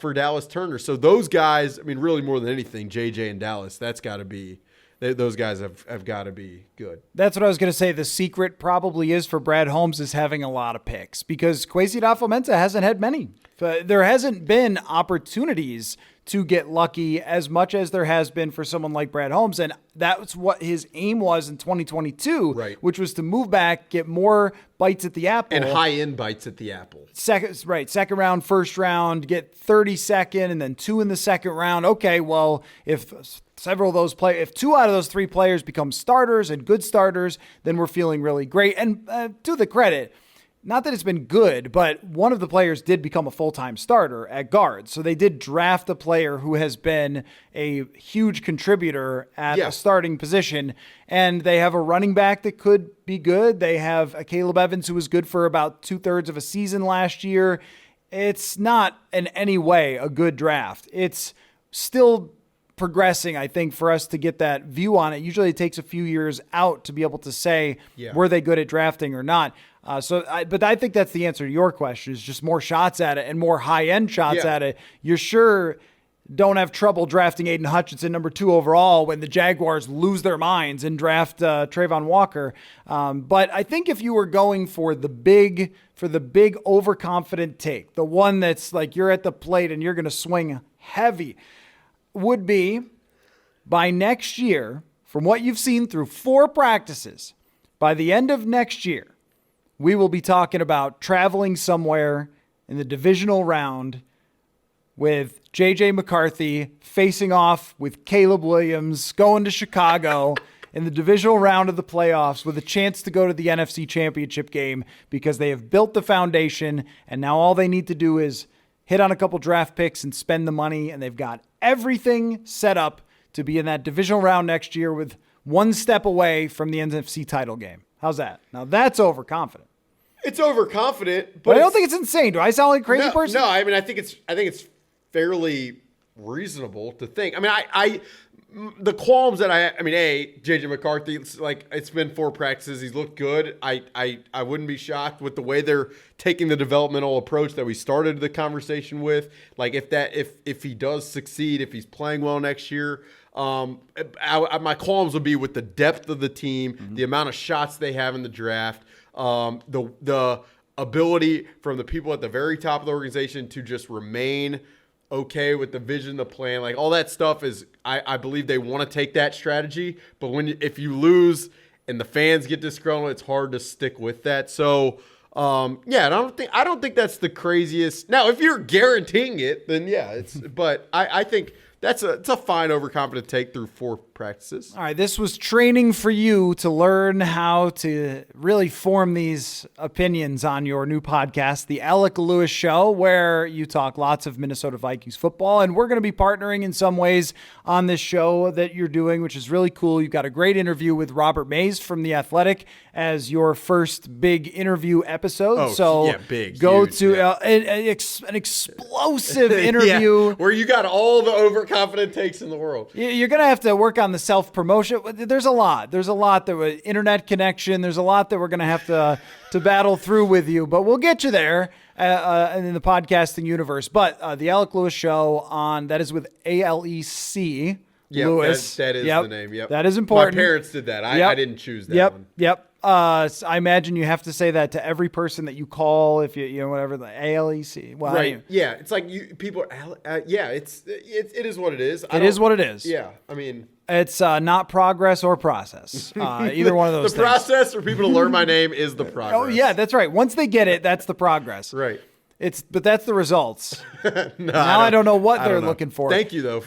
for Dallas Turner. So those guys, I mean, really more than anything, JJ and Dallas, that's got to be, those guys have got to be good. That's what I was going to say. The secret probably is for Brad Holmes is having a lot of picks because Kwesi adofo-mensah hasn't had many. There hasn't been opportunities to get lucky as much as there has been for someone like Brad Holmes. And that's what his aim was in 2022, right, which was to move back, get more bites at the apple. And high-end bites at the apple. Second round, first round, get 32nd, and then 2 in the second round. Okay, well, if if 2 out of those 3 players become starters and good starters, then we're feeling really great. And to the credit, not that it's been good, but one of the players did become a full-time starter at guard. So they did draft a player who has been a huge contributor at a starting position. And they have a running back that could be good. They have a Caleb Evans who was good for about 2/3 of a season last year. It's not in any way a good draft. It's still progressing, I think, for us to get that view on it. Usually it takes a few years out to be able to say, were they good at drafting or not? But I think that's the answer to your question is just more shots at it and more high-end shots at it. You're sure don't have trouble drafting Aiden Hutchinson number 2 overall when the Jaguars lose their minds and draft Trayvon Walker. But I think if you were going for the big overconfident take, the one that's like you're at the plate and you're going to swing heavy, would be by next year, from what you've seen through 4 practices, by the end of next year, we will be talking about traveling somewhere in the divisional round with J.J. McCarthy facing off with Caleb Williams, going to Chicago in the divisional round of the playoffs with a chance to go to the NFC Championship game because they have built the foundation, and now all they need to do is hit on a couple draft picks and spend the money, and they've got everything set up to be in that divisional round next year with one step away from the NFC title game. How's that? Now that's overconfident. It's overconfident, but I don't think it's insane. Do I sound like a crazy person? No, I mean I think it's fairly reasonable to think. I mean, the qualms that I mean, JJ McCarthy, it's been 4 practices. He's looked good. I wouldn't be shocked with the way they're taking the developmental approach that we started the conversation with. Like if he does succeed, if he's playing well next year, my qualms would be with the depth of the team, the amount of shots they have in the draft, the ability from the people at the very top of the organization to just remain okay with the vision, the plan, like all that stuff is, I believe they want to take that strategy. But if you lose and the fans get disgruntled, it's hard to stick with that. So, I don't think that's the craziest. Now, if you're guaranteeing it, then yeah, but I think it's a fine overconfident take through 4 practices. All right, this was training for you to learn how to really form these opinions on your new podcast, The Alec Lewis Show, where you talk lots of Minnesota Vikings football. And we're going to be partnering in some ways on this show that you're doing, which is really cool. You've got a great interview with Robert Mays from The Athletic as your first big interview episode. Oh, so yeah, big, go huge, to yeah. an explosive interview. Yeah, where you got all the overconfident takes in the world. You're going to have to work on the self-promotion. There's a lot. There's a lot that internet connection. There's a lot that we're going to have to battle through with you, but we'll get you there in the podcasting universe. But the Alec Lewis Show that is with ALEC. Yep, Lewis. that is the name. Yep. That is important. My parents did that. I didn't choose that one. Yep. So I imagine you have to say that to every person that you call if you whatever the ALEC. Well, right. Yeah. It's like people. It is what it is. It is what it is. Yeah. I mean, it's not progress or process. Either one of those. The things. process for people to learn my name is the progress. Oh yeah, that's right. Once they get it, that's the progress. Right. But that's the results. Now I don't know what they're looking for. Thank you though.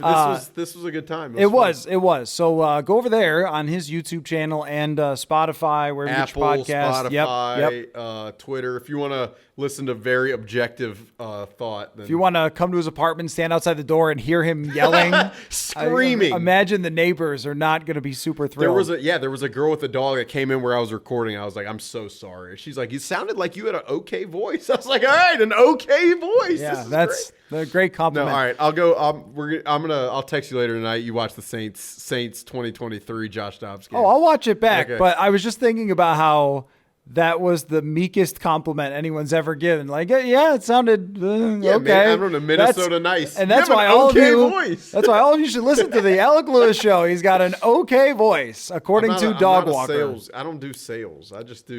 This was a good time. It was. So go over there on his YouTube channel and Spotify, wherever you get your podcast. Spotify, Twitter. If you want to listen to very objective thought, then if you want to come to his apartment, stand outside the door, and hear him yelling, screaming. Imagine the neighbors are not going to be super thrilled. There was a girl with a dog that came in where I was recording. I was like, I'm so sorry. She's like, you sounded like you had an okay voice. I was like, all right, an okay voice. Yeah, that's a great compliment. No, all right, I'll go. I'll text you later tonight. You watch the Saints 2023 Josh Dobbs game. Oh, I'll watch it back. Okay. But I was just thinking about how that was the meekest compliment anyone's ever given. Like, yeah, it sounded okay. Man, I'm from Minnesota, nice. And that's why all of you should listen to the Alec Lewis Show. He's got an okay voice, according to Dog Walker. I don't do sales. I just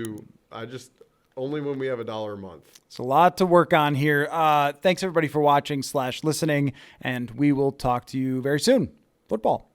only when we have $1 a month. It's a lot to work on here. Thanks everybody for watching /listening, and we will talk to you very soon. Football.